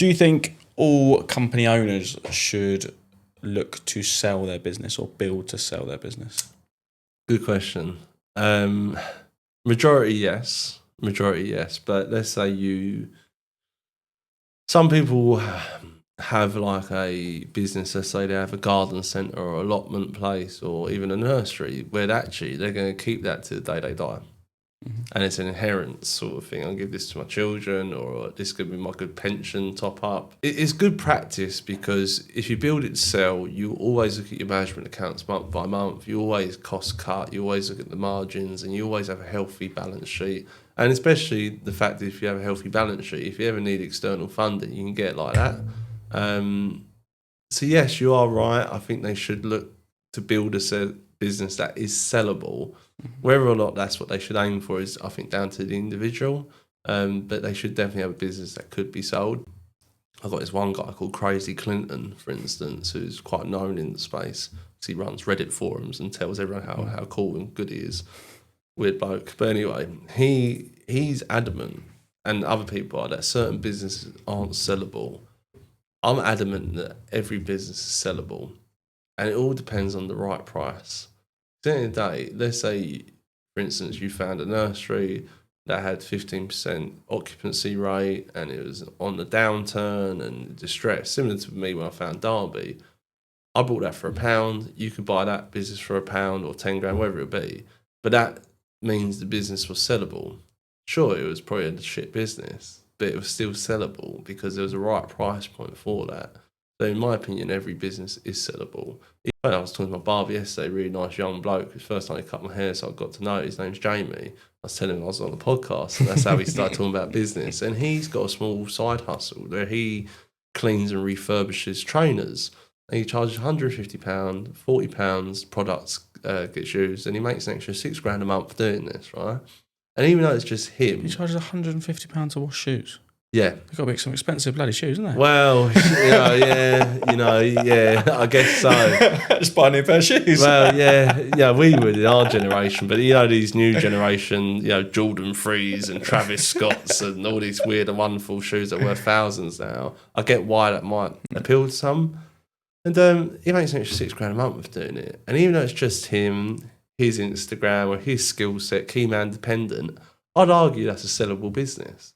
Do you think all company owners should look to sell their business or build to sell their business? Good question. Majority yes. But let's say some people have like a business, let's say they have a garden centre or allotment place or even a nursery where actually they're going to keep that to the day they die. Mm-hmm. And it's an inherent sort of thing. I'll give this to my children, or this could be my good pension top up. It's good practice because if you build it to sell, you always look at your management accounts month by month. You always cost cut. You always look at the margins, and you always have a healthy balance sheet. And especially the fact that if you have a healthy balance sheet, if you ever need external funding, you can get it like that. So yes, you are right. I think they should look to build a business that is sellable. Whether or not that's what they should aim for is, I think, down to the individual. But they should definitely have a business that could be sold. I've got this one guy called Crazy Clinton, for instance, who's quite known in the space. He runs Reddit forums and tells everyone how cool and good he is. Weird bloke. But anyway, he's adamant, and other people are, that certain businesses aren't sellable. I'm adamant that every business is sellable, and it all depends on the right price. At the end of the day, let's say, for instance, you found a nursery that had 15% occupancy rate and it was on the downturn and distress, similar to me when I found Derby. I bought that for £1. You could buy that business for £1 or 10 grand, whatever it be. But that means the business was sellable. Sure, it was probably a shit business, but it was still sellable because there was a right price point for that. So in my opinion, every business is sellable. I was talking to my barber yesterday, really nice young bloke. It was the first time he cut my hair, so I got to know his name's Jamie. I was telling him I was on the podcast, and that's how we started talking about business. And he's got a small side hustle where he cleans and refurbishes trainers. And he charges £150, £40, products gets used, and he makes an extra £6,000 a month doing this, right? And even though it's just him... He charges £150 to wash shoes? Yeah. They've got to be some expensive bloody shoes, isn't they? Well, yeah, I guess so. Just buy a new pair of shoes. Well, yeah, we would in our generation, but these new generation, Jordan 3s and Travis Scotts and all these weird and wonderful shoes that are worth thousands now. I get why that might appeal to some. And he makes an extra £6,000 a month with doing it. And even though it's just him, his Instagram or his skill set, key man dependent, I'd argue that's a sellable business.